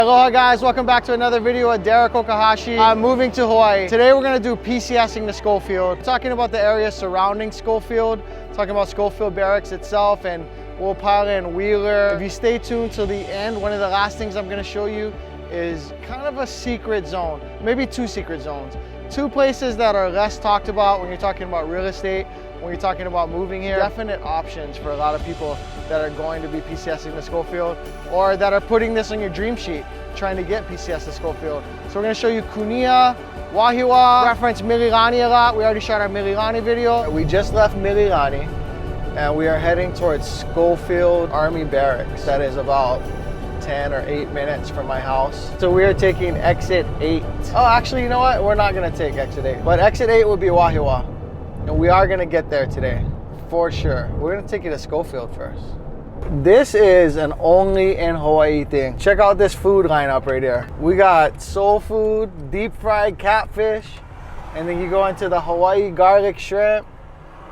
Aloha guys, welcome back to another video of Derek Okahashi. I'm moving to Hawaii. Today we're going to do PCSing to Schofield. Talking about the area surrounding Schofield, talking about Schofield Barracks itself and Waipahu and Wheeler. If you stay tuned till the end, one of the last things I'm going to show you is kind of a secret zone, maybe two secret zones. Two places that are less talked about when you're talking about real estate, when you're talking about moving here. Definite options for a lot of people that are going to be PCSing to Schofield or that are putting this on your dream sheet, trying to get PCS to Schofield. So we're gonna show you Kunia, Wahiawa, reference Mililani a lot. We already shot our Mililani video. We just left Mililani and we are heading towards Schofield Army Barracks. That is about 10 or 8 minutes from my house. So we are taking exit 8. Oh, actually, you know what? We're not gonna take exit 8, but exit 8 would be Wahiawa. And we are gonna get there today, for sure. We're gonna take you to Schofield first. This is an only in Hawaii thing. Check out this food lineup right here. We got soul food, deep fried catfish, and then you go into the Hawaii garlic shrimp,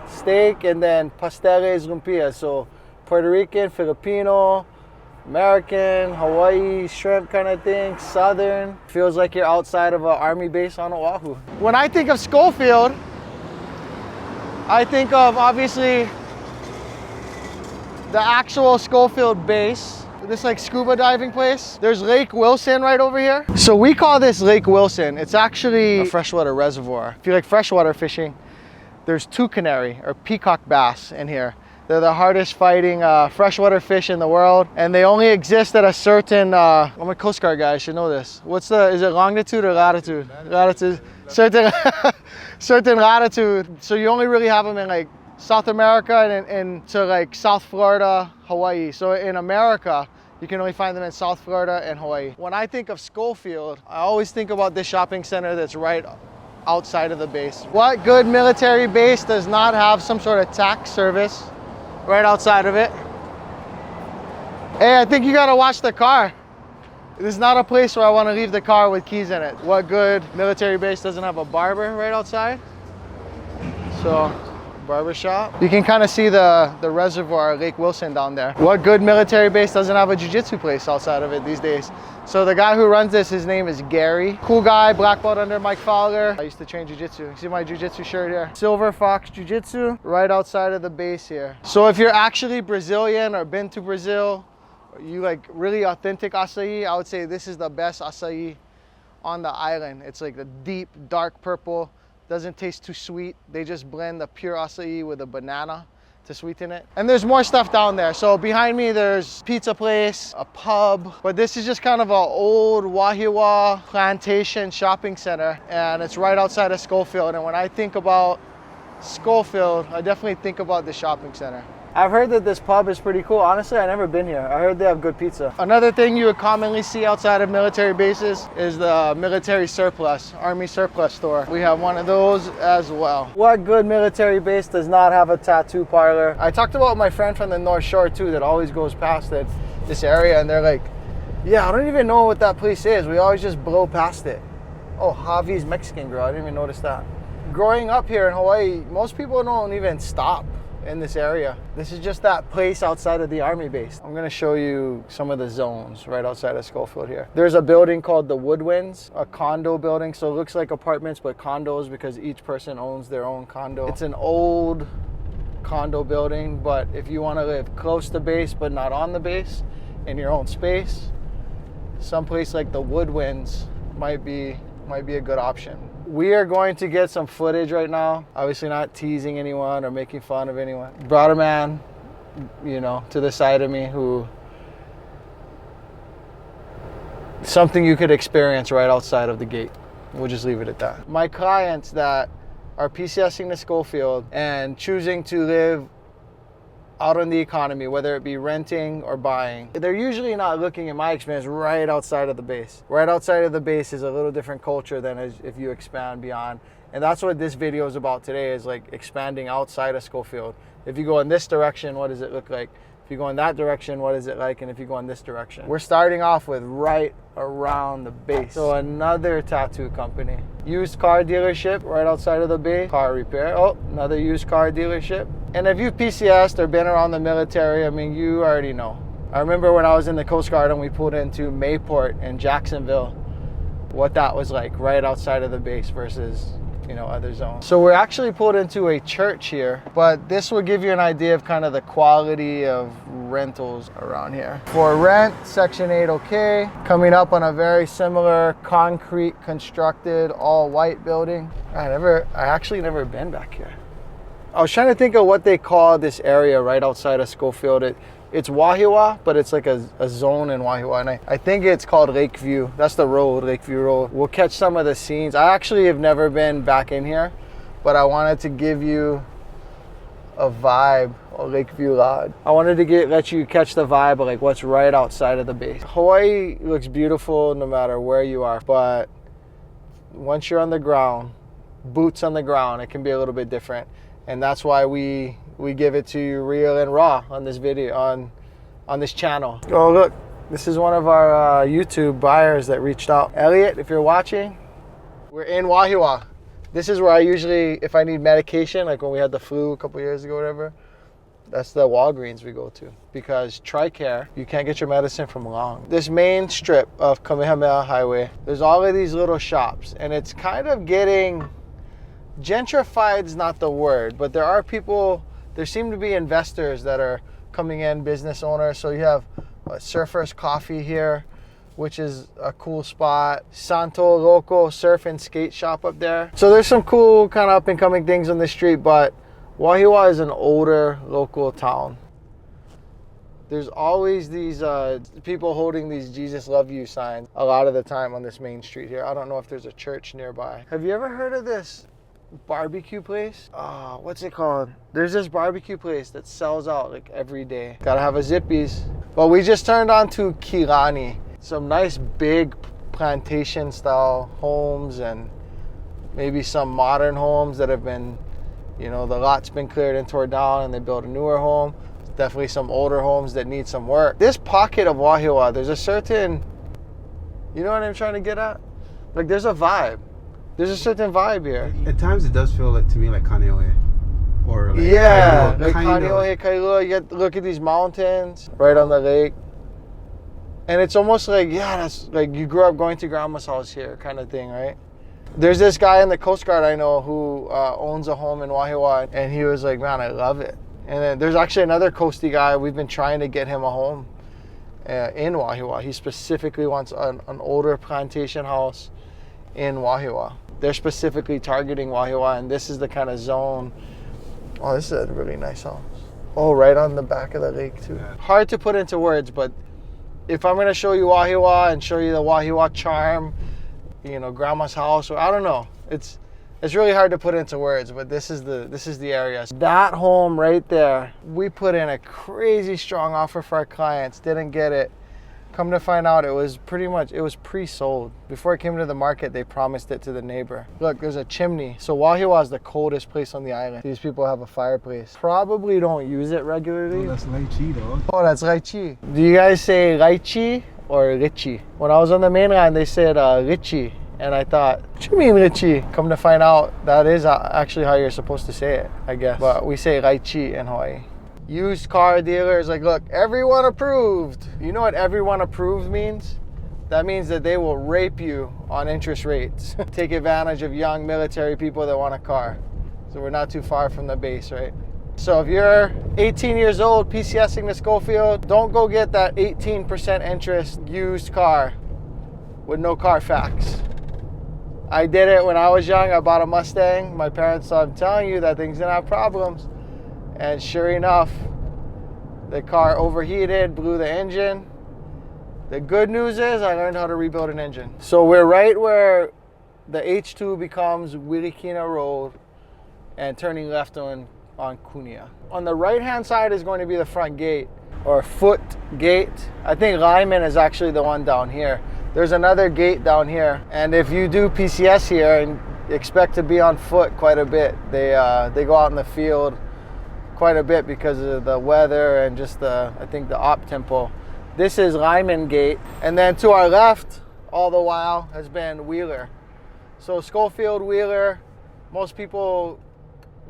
steak, and then pasteles lumpias. So Puerto Rican, Filipino, American, Hawaii shrimp kind of thing, Southern. Feels like you're outside of an army base on Oahu. When I think of Schofield, I think of obviously the actual Schofield base, this like scuba diving place. There's Lake Wilson right over here. So we call this Lake Wilson. It's actually a freshwater reservoir. If you like freshwater fishing, there's two canary or peacock bass in here. They're the hardest fighting freshwater fish in the world. And they only exist at a certain, I'm a Coast Guard guy, I should know this. Is it longitude or latitude? Latitude. Certain latitude. So you only really have them in like South America and to like South Florida, Hawaii. So in America, you can only find them in South Florida and Hawaii. When I think of Schofield, I always think about this shopping center that's right outside of the base. What good military base does not have some sort of tax service right outside of it? Hey, I think you gotta watch the car. This is not a place where I want to leave the car with keys in it. What good military base doesn't have a barber right outside? So, barber shop. You can kind of see the reservoir, Lake Wilson down there. What good military base doesn't have a jiu-jitsu place outside of it these days? So the guy who runs this, his name is Gary. Cool guy, black belt under Mike Fowler. I used to train jiu-jitsu. You see my jiu-jitsu shirt here? Silver Fox Jiu-Jitsu, right outside of the base here. So if you're actually Brazilian or been to Brazil, you like really authentic acai, I would say this is the best acai on the island. It's like the deep, dark purple, doesn't taste too sweet. They just blend the pure acai with a banana to sweeten it. And there's more stuff down there. So behind me, there's pizza place, a pub, but this is just kind of an old Wahiawa plantation shopping center. And it's right outside of Schofield. And when I think about Schofield, I definitely think about the shopping center. I've heard that this pub is pretty cool. Honestly, I've never been here. I heard they have good pizza. Another thing you would commonly see outside of military bases is the military surplus, Army surplus store. We have one of those as well. What good military base does not have a tattoo parlor? I talked about my friend from the North Shore too that always goes past this area and they're like, yeah, I don't even know what that place is. We always just blow past it. Oh, Javi's Mexican Grill. I didn't even notice that. Growing up here in Hawaii, most people don't even stop in this area. This is just that place outside of the army base. I'm gonna show you some of the zones right outside of Schofield here. There's a building called the Woodwinds, a condo building. So it looks like apartments, but condos because each person owns their own condo. It's an old condo building, but if you wanna live close to base, but not on the base, in your own space, someplace like the Woodwinds might be a good option. We are going to get some footage right now. Obviously not teasing anyone or making fun of anyone. Brought a man, you know, to the side of me who, something you could experience right outside of the gate. We'll just leave it at that. My clients that are PCSing to Schofield and choosing to live out on the economy, whether it be renting or buying, they're usually not looking, in my experience, right outside of the base. Right outside of the base is a little different culture than if you expand beyond. And that's what this video is about today, is like expanding outside of Schofield. If you go in this direction, what does it look like? If you go in that direction, what is it like? And if you go in this direction. We're starting off with right around the base. So another tattoo company. Used car dealership right outside of the base. Car repair. Oh, another used car dealership. And if you've PCS'd or been around the military, I mean, you already know. I remember when I was in the Coast Guard and we pulled into Mayport in Jacksonville, what that was like right outside of the base versus, you know, other zones. So we're actually pulled into a church here, but this will give you an idea of kind of the quality of rentals around here. For rent, Section 8 okay. Coming up on a very similar concrete constructed all white building. I actually never been back here. I was trying to think of what they call this area right outside of Schofield. It's Wahiawa, but it's like a zone in Wahiawa. And I think it's called Lakeview. That's the road, Lakeview Road. We'll catch some of the scenes. I actually have never been back in here, but I wanted to give you a vibe of Lakeview Lodge. I wanted to let you catch the vibe of like what's right outside of the base. Hawaii looks beautiful no matter where you are, but once you're on the ground, boots on the ground, it can be a little bit different. And that's why we give it to you real and raw on this video, on this channel. Oh look, this is one of our YouTube buyers that reached out. Elliot, if you're watching, we're in Wahiawa. This is where I usually, if I need medication, like when we had the flu a couple years ago, whatever, that's the Walgreens we go to. Because TRICARE, you can't get your medicine from Long. This main strip of Kamehameha Highway, there's all of these little shops, and it's kind of getting, gentrified is not the word, but there are people, there seem to be investors that are coming in, business owners. So you have Surfers Coffee here, which is a cool spot. Santo Loco Surf and Skate Shop up there. So there's some cool kind of up and coming things on the street, but Wahiawa is an older local town. There's always these people holding these Jesus love you signs a lot of the time on this main street here. I don't know if there's a church nearby. Have you ever heard of this barbecue place? What's it called? There's this barbecue place that sells out like every day. Gotta have a Zippies. But we just turned on to Mililani. Some nice big plantation style homes and maybe some modern homes that have been, you know, the lot's been cleared and torn down and they built a newer home. Definitely some older homes that need some work. This pocket of Wahiawa, there's a certain, you know what I'm trying to get at? Like there's a vibe. There's a certain vibe here. At times it does feel like, to me, like KANEOHE. Or like yeah, Kailua. Like KANEOHE, Kailua. You get to look at these mountains right on the lake. And it's almost like, yeah, that's like you grew up going to grandma's house here kind of thing, right? There's this guy in the Coast Guard I know who owns a home in Wahiawa, and he was like, man, I love it. And then there's actually another coastie guy. We've been trying to get him a home in Wahiawa. He specifically wants an older plantation house in Wahiawa. They're specifically targeting Wahiawa, and this is the kind of zone. Oh, this is a really nice house. Oh, right on the back of the lake too. Yeah. Hard to put into words, but if I'm gonna show you Wahiawa and show you the Wahiawa charm, you know, grandma's house, or I don't know, it's really hard to put into words, but this is the area. That home right there, we put in a crazy strong offer for our clients, didn't get it. Come to find out, it was pre-sold. Before it came to the market, they promised it to the neighbor. Look, there's a chimney. So Wahiawa is the coldest place on the island. These people have a fireplace. Probably don't use it regularly. Oh, that's lychee, though. Oh, that's lychee. Do you guys say lychee or lychee? When I was on the mainland, they said lychee. And I thought, what do you mean lychee? Come to find out, that is actually how you're supposed to say it, I guess. But we say lychee in Hawaii. Used car dealers, like, look, everyone approved. You know what everyone approved means? That means that they will rape you on interest rates. Take advantage of young military people that want a car. So we're not too far from the base, right? So if you're 18 years old, PCSing to Schofield, don't go get that 18% interest used car with no Carfax. I did it when I was young. I bought a Mustang. My parents said, I'm telling you that thing's gonna have problems. And sure enough, the car overheated, blew the engine. The good news is I learned how to rebuild an engine. So we're right where the H2 becomes Wilikina Road and turning left on Kunia. On the right-hand side is going to be the front gate, or foot gate. I think Lyman is actually the one down here. There's another gate down here. And if you do PCS here and expect to be on foot quite a bit, they go out in the field quite a bit because of the weather and just I think the op tempo. This is Lyman Gate, and then to our left all the while has been Wheeler. So Schofield, Wheeler, most people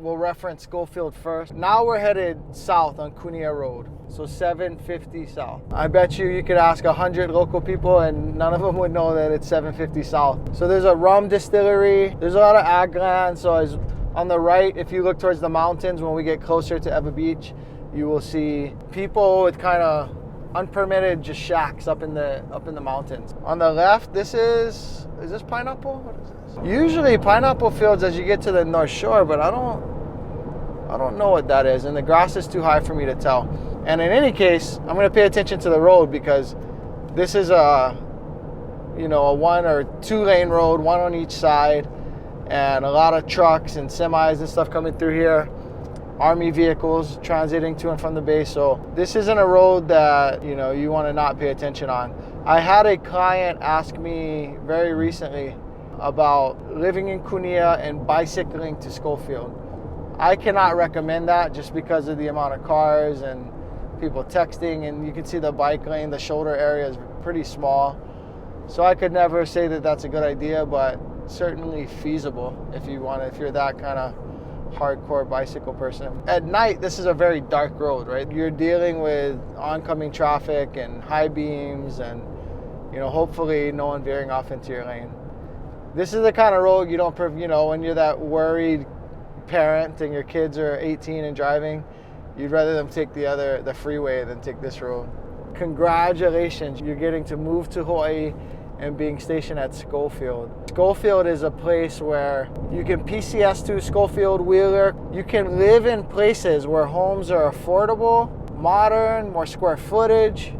we'll reference Schofield first. Now we're headed south on Kunia Road, so 750 south. I bet you could ask 100 local people and none of them would know that it's 750 south. So there's a rum distillery, there's a lot of ag land. So as on the right, if you look towards the mountains, when we get closer to Ewa Beach, you will see people with kind of unpermitted just shacks up in the mountains. On the left, is this pineapple? What is this? Usually pineapple fields as you get to the North Shore, but I don't know what that is, and the grass is too high for me to tell. And in any case, I'm going to pay attention to the road because this is a 1 or 2 lane road, one on each side, and a lot of trucks and semis and stuff coming through here. Army vehicles transiting to and from the base. So this isn't a road that you want to not pay attention on. I had a client ask me very recently about living in Kunia and bicycling to Schofield. I cannot recommend that just because of the amount of cars and people texting, and you can see the bike lane, the shoulder area is pretty small. So I could never say that that's a good idea, but certainly feasible if you're that kind of hardcore bicycle person. At night, this is a very dark road, right? You're dealing with oncoming traffic and high beams and, hopefully no one veering off into your lane. This is the kind of road you don't, when you're that worried parent and your kids are 18 and driving, you'd rather them take the freeway than take this road. Congratulations, you're getting to move to Hawaii and being stationed at Schofield. Schofield is a place where you can PCS to Schofield, Wheeler. You can live in places where homes are affordable, modern, more square footage.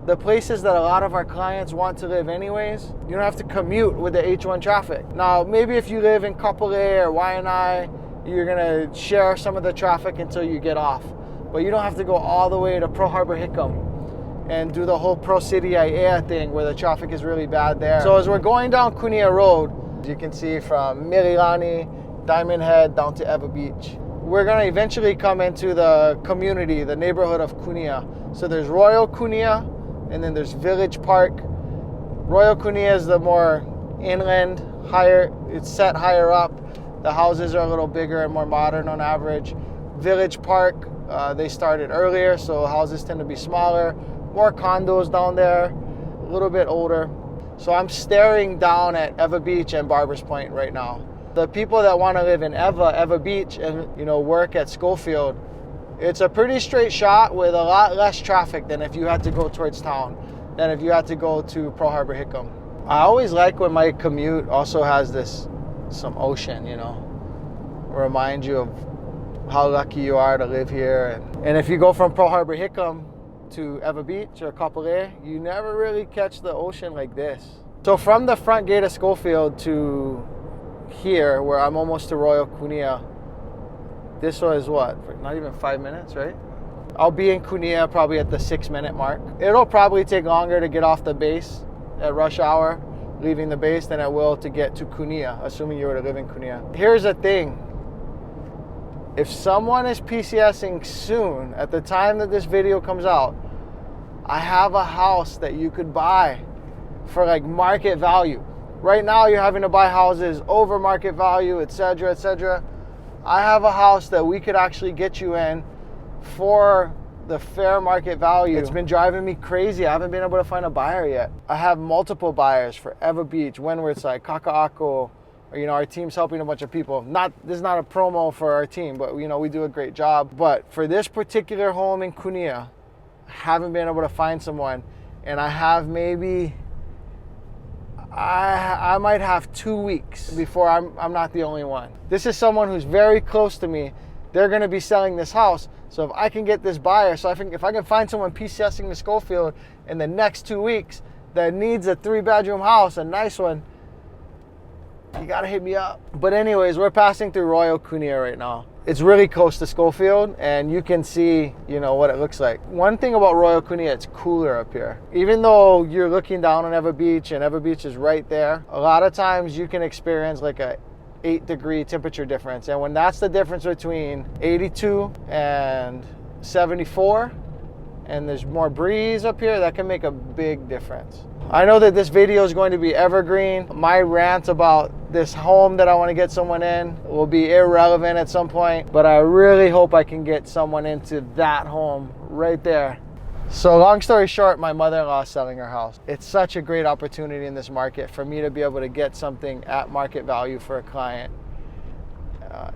The places that a lot of our clients want to live anyways. You don't have to commute with the H1 traffic. Now, maybe if you live in Kapolei or Waianae, you're gonna share some of the traffic until you get off. But you don't have to go all the way to Pearl Harbor Hickam and do the whole Pro City Aiea thing where the traffic is really bad there. So as we're going down Kunia Road, you can see from Mililani, Diamond Head down to Ewa Beach. We're gonna eventually come into the community, the neighborhood of Kunia. So there's Royal Kunia, and then there's Village Park. Royal Kunia is the more inland, higher, it's set higher up. The houses are a little bigger and more modern on average. Village Park, they started earlier, so houses tend to be smaller. More condos down there, a little bit older. So I'm staring down at Ewa Beach and Barbers Point right now. The people that want to live in Ewa Beach and work at Schofield, it's a pretty straight shot with a lot less traffic than if you had to go towards town, than if you had to go to Pearl Harbor Hickam. I always like when my commute also has some ocean, remind you of how lucky you are to live here. And if you go from Pearl Harbor Hickam to Ewa Beach or Kapolei, you never really catch the ocean like this. So from the front gate of Schofield to here, where I'm almost to Royal Kunia, this was not even 5 minutes, right? I'll be in Kunia probably at the 6-minute mark. It'll probably take longer to get off the base at rush hour, leaving the base, than it will to get to Kunia, assuming you were to live in Kunia. Here's the thing. If someone is PCSing soon, at the time that this video comes out, I have a house that you could buy for market value. Right now you're having to buy houses over market value, etc., etc. I have a house that we could actually get you in for the fair market value. It's been driving me crazy. I haven't been able to find a buyer yet. I have multiple buyers for Ewa Beach, Windward-side, KAKA'AKO. Our team's helping a bunch of people. This is not a promo for our team, but we do a great job. But for this particular home in Kunia, I haven't been able to find someone, and I have I might have 2 weeks before I'm not the only one. This is someone who's very close to me. They're going to be selling this house. So if I can get this buyer, if I can find someone PCSing to Schofield in the next 2 weeks that needs a 3-bedroom house, a nice one, you got to hit me up. But anyways, we're passing through Royal Kunia right now. It's really close to Schofield, and you can see, what it looks like. One thing about Royal Kunia, it's cooler up here. Even though you're looking down on Ewa Beach, and Ewa Beach is right there, a lot of times you can experience a 8-degree temperature difference. And when that's the difference between 82 and 74, and there's more breeze up here, that can make a big difference. I know that this video is going to be evergreen. My rant about this home that I want to get someone in will be irrelevant at some point, but I really hope I can get someone into that home right there. So long story short, my mother-in-law is selling her house. It's such a great opportunity in this market for me to be able to get something at market value for a client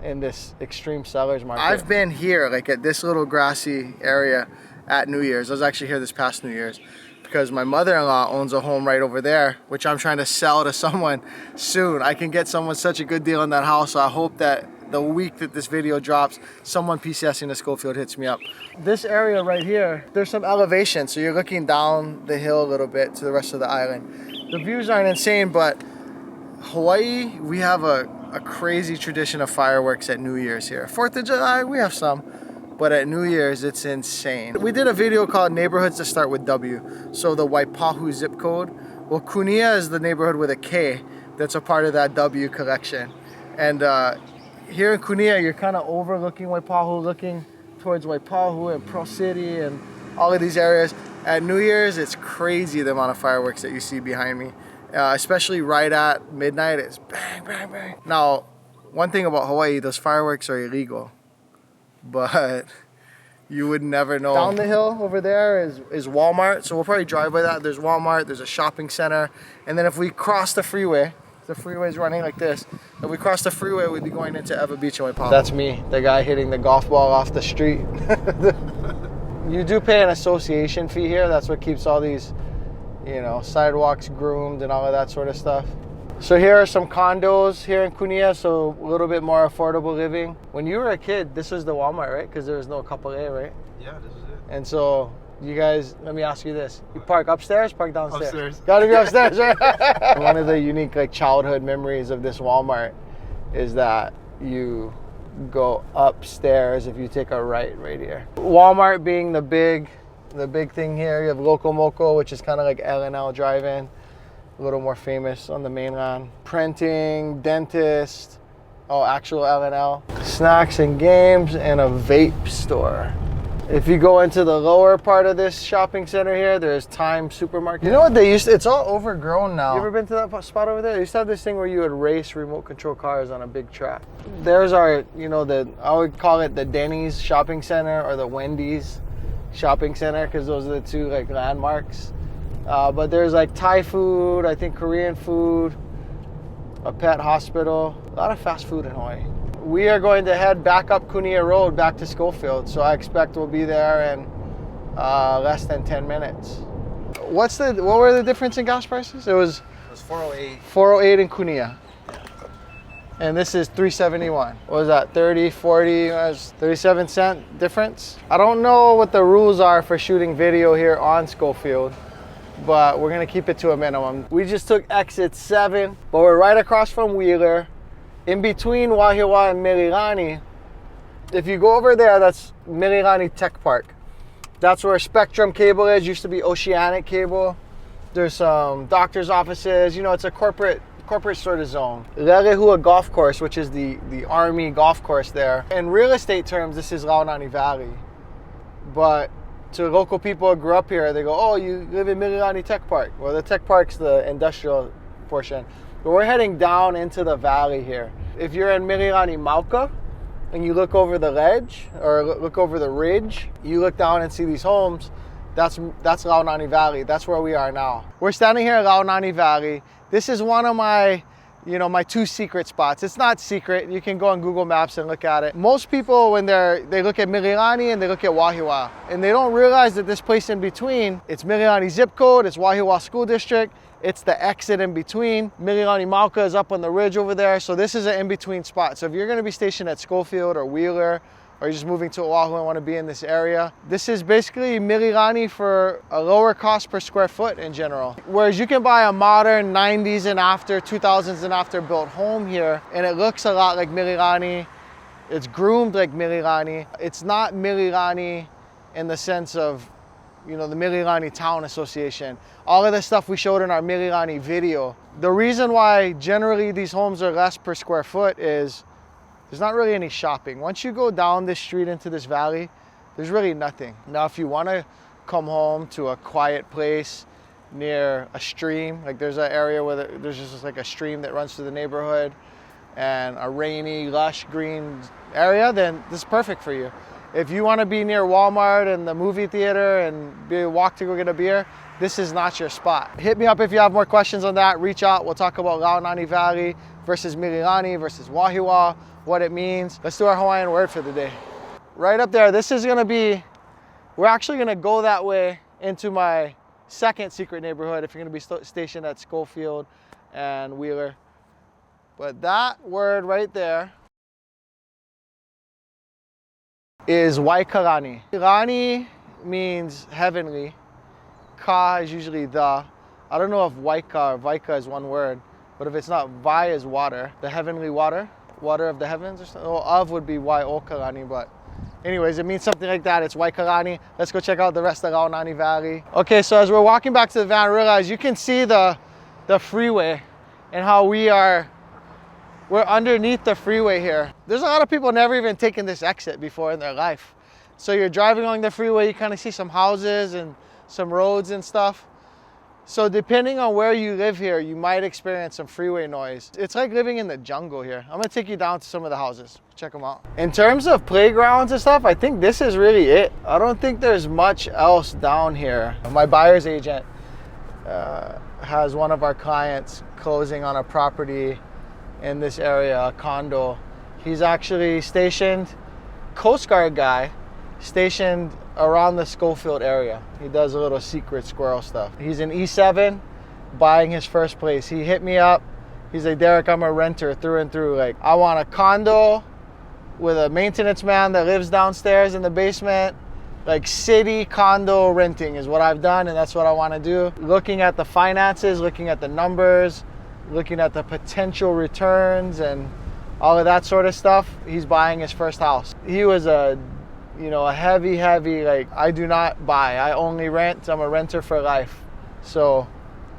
in this extreme seller's market. I've been here, like at this little grassy area at New Year's. I was actually here this past New Year's because my mother-in-law owns a home right over there, which I'm trying to sell to someone soon. I can get someone such a good deal on that house, so I hope that the week that this video drops, someone PCSing to Schofield hits me up. This area right here, there's some elevation, so you're looking down the hill a little bit to the rest of the island. The views aren't insane, but Hawaii, we have a crazy tradition of fireworks at New Year's here. 4th of July, we have some, but at New Year's, it's insane. We did a video called Neighborhoods That Start with W, so the Waipahu zip code. Well, Kunia is the neighborhood with a K that's a part of that W collection. And here in Kunia, you're kind of overlooking Waipahu, looking towards Waipahu and Pro City and all of these areas. At New Year's, it's crazy the amount of fireworks that you see behind me. Especially right at midnight, it's bang, bang, bang. Now, one thing about Hawaii, those fireworks are illegal, but you would never know. Down the hill over there is Walmart, so we'll probably drive by that. There's Walmart, there's a shopping center, and then if we cross the freeway is running like this. If we cross the freeway, we'd be going into To EWA BEACH and Waipahu. That's me, the guy hitting the golf ball off the street. You do pay an association fee here. That's what keeps all these, you know, sidewalks groomed and all of that sort of stuff. So here are some condos here in Kunia, so a little bit more affordable living. When you were a kid, this was the Walmart, right? Because there was no Kapolei, right? Yeah, this is it. And so you guys, let me ask you this. You park upstairs, park downstairs? Upstairs. Gotta be upstairs, right? One of the unique like childhood memories of this Walmart is that you go upstairs if you take a right here. Walmart being the big thing here. You have Loco Moco, which is kind of like L&L drive-in, a little more famous on the mainland. Printing, dentist, actual L&L. Snacks and games, and a vape store. If you go into the lower part of this shopping center here, there's Time Supermarket. You know what they used to, it's all overgrown now. You ever been to that spot over there? They used to have this thing where you would race remote control cars on a big track. There's our, you know, I would call it the Denny's shopping center or the Wendy's shopping center, because those are the two like landmarks. But there's like Thai food, I think Korean food, a pet hospital, a lot of fast food in Hawaii. We are going to head back up Kunia Road back to Schofield, so I expect we'll be there in less than 10 minutes. What were the difference in gas prices? It was 408. 408 in Kunia. And this is 371. What was that? 30, 40, 37 cent difference? I don't know what the rules are for shooting video here on Schofield, but we're gonna keep it to a minimum. We just took exit 7, but we're right across from Wheeler. In between Wahiawa and Mililani, if you go over there, that's Mililani Tech Park. That's where Spectrum Cable is. Used to be Oceanic Cable. There's some doctor's offices. You know, it's a corporate sort of zone. Lelehua Golf Course, which is the Army golf course there. In real estate terms, this is Waialani Valley. But to local people who grew up here, they go, oh, you live in Mililani Tech Park. Well, the Tech Park's the industrial portion. But we're heading down into the valley here. If you're in Mililani Mauka and you look over the ledge or look over the ridge, you look down and see these homes, that's Waialani Valley. That's where we are now. We're standing here at Waialani Valley. This is one of my, you know, my 2 secret spots. It's not secret. You can go on Google Maps and look at it. Most people, when they look at Mililani and they look at Wahiawa, and they don't realize that this place in between, it's Mililani zip code, it's Wahiawa school district, it's the exit in between. Mililani Mauka is up on the ridge over there. So this is an in-between spot. So if you're gonna be stationed at Schofield or Wheeler, or you're just moving to Oahu and wanna be in this area, this is basically Mililani for a lower cost per square foot in general. Whereas you can buy a modern 90s and after, 2000s and after built home here, and it looks a lot like Mililani. It's groomed like Mililani. It's not Mililani in the sense of, you know, the Mililani Town Association. All of the stuff we showed in our Mililani video. The reason why generally these homes are less per square foot is there's not really any shopping. Once you go down this street into this valley, there's really nothing. Now, if you want to come home to a quiet place near a stream, like there's an area where there's just like a stream that runs through the neighborhood and a rainy, lush green area, then this is perfect for you. If you want to be near Walmart and the movie theater and walk to go get a beer, this is not your spot. Hit me up if you have more questions on that. Reach out. We'll talk about Waikalani Valley versus Mililani versus Wahiawa, what it means. Let's do our Hawaiian word for the day. Right up there, this is gonna be, we're actually gonna go that way into my second secret neighborhood if you're gonna be stationed at Schofield and Wheeler. But that word right there is Waikalani. Lani means heavenly. Ka is usually the. I don't know if Waika or Vaika is one word, but if it's not, Vai is water, the heavenly water, water of the heavens or something. Well, of would be Waikalani, but anyways, it means something like that. It's Waikalani. Let's go check out the rest of Waikalani Valley. Okay, so as we're walking back to the van, realize you can see the freeway and how we're underneath the freeway here. There's a lot of people never even taken this exit before in their life. So you're driving along the freeway, you kind of see some houses and some roads and stuff. So depending on where you live here, you might experience some freeway noise. It's like living in the jungle here. I'm gonna take you down to some of the houses. Check them out. In terms of playgrounds and stuff, I think this is really it. I don't think there's much else down here. My buyer's agent has one of our clients closing on a property in this area, a condo. He's actually stationed, Coast Guard guy, stationed around the Schofield area. He does a little secret squirrel stuff. He's in E7, buying his first place. He hit me up. He's like, Derek, I'm a renter through and through. Like, I want a condo with a maintenance man that lives downstairs in the basement. Like city condo renting is what I've done, and that's what I want to do. Looking at the finances, looking at the numbers, looking at the potential returns and all of that sort of stuff, he's buying his first house. He was a heavy, like, I do not buy, I only rent, I'm a renter for life. So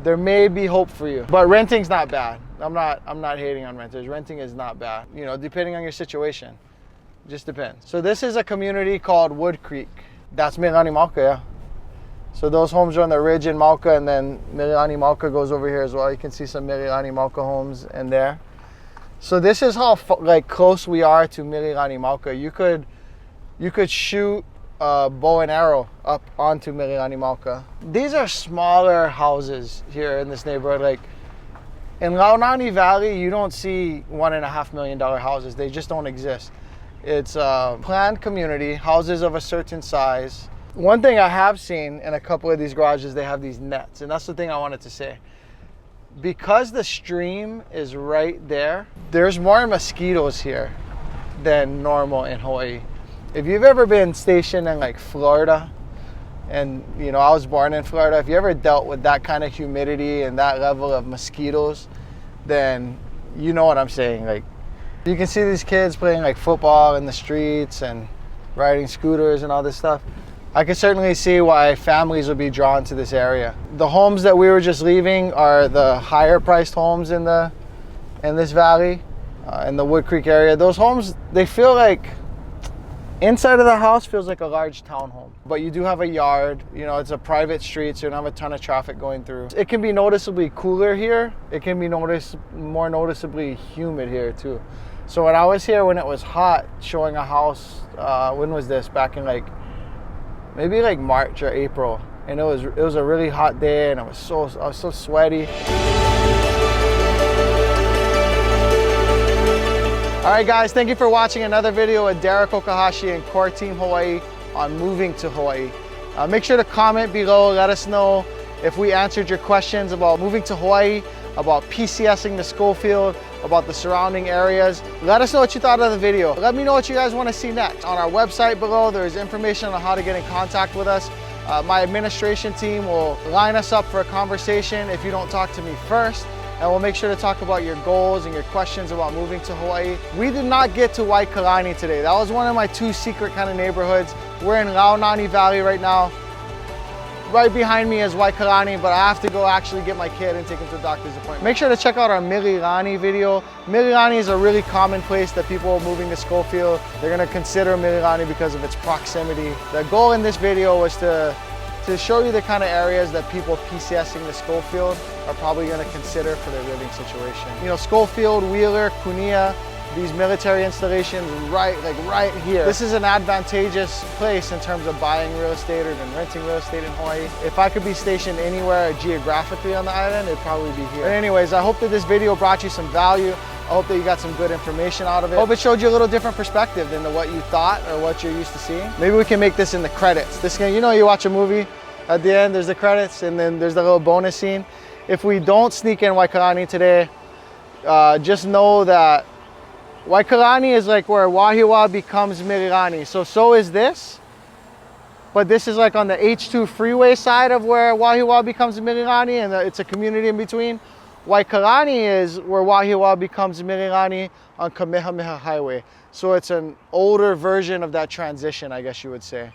there may be hope for you, but renting's not bad. I'm not hating on renters. Renting is not bad, depending on your situation. Just depends. So this is a community called Wood Creek. That's Mililani Mauka, yeah. So those homes are on the ridge in Mauka, and then Mililani Mauka goes over here as well. You can see some Mililani Mauka homes in there. So this is how close we are to Mililani Mauka. You could shoot a bow and arrow up onto Mililani Mauka. These are smaller houses here in this neighborhood. Like in Waikalani Valley, you don't see $1.5 million houses. They just don't exist. It's a planned community, houses of a certain size. One thing I have seen in a couple of these garages, they have these nets, and that's the thing I wanted to say. Because the stream is right there, there's more mosquitoes here than normal in Hawaii. If you've ever been stationed in like Florida, and I was born in Florida, if you ever dealt with that kind of humidity and that level of mosquitoes, then you know what I'm saying. Like, you can see these kids playing like football in the streets and riding scooters and all this stuff. I can certainly see why families would be drawn to this area. The homes that we were just leaving are the higher priced homes in this valley, in the Wood Creek area. Those homes, they feel like, inside of the house feels like a large townhome, but you do have a yard. It's a private street, so you don't have a ton of traffic going through. It can be noticeably cooler here. It can be more noticeably humid here too. So when I was here, when it was hot, showing a house, when was this? Back in maybe March or April, and it was a really hot day, and I was so sweaty. All right, guys, thank you for watching another video with Derek Okahashi and Core Team Hawaii on moving to Hawaii. Make sure to comment below. Let us know if we answered your questions about moving to Hawaii, about PCSing the Schofield, about the surrounding areas. Let us know what you thought of the video. Let me know what you guys want to see next. On our website below, there's information on how to get in contact with us. My administration team will line us up for a conversation if you don't talk to me first. And we'll make sure to talk about your goals and your questions about moving to Hawaii. We did not get to Waikalani today. That was one of my two secret kind of neighborhoods. We're in Waikalani Valley right now. Right behind me is Waikalani, but I have to go actually get my kid and take him to a doctor's appointment. Make sure to check out our Mililani video. Mililani is a really common place that people moving to Schofield, they're gonna consider Mililani because of its proximity. The goal in this video was to to show you the kind of areas that people PCSing to Schofield are probably going to consider for their living situation. You know, Schofield, Wheeler, Kunia, these military installations right here. This is an advantageous place in terms of buying real estate or then renting real estate in Hawaii. If I could be stationed anywhere geographically on the island, it'd probably be here. But anyways, I hope that this video brought you some value. I hope that you got some good information out of it. I hope it showed you a little different perspective than what you thought or what you're used to seeing. Maybe we can make this in the credits. This can, you know, you watch a movie, at the end there's the credits and then there's the little bonus scene. If we don't sneak in Waikalani today, just know that Waikalani is like where Wahiawa becomes Mililani. So is this, but this is like on the H2 freeway side of where Wahiawa becomes Mililani, and it's a community in between. Waikalani is where Wahiawa becomes Mililani on Kamehameha Highway. So it's an older version of that transition, I guess you would say.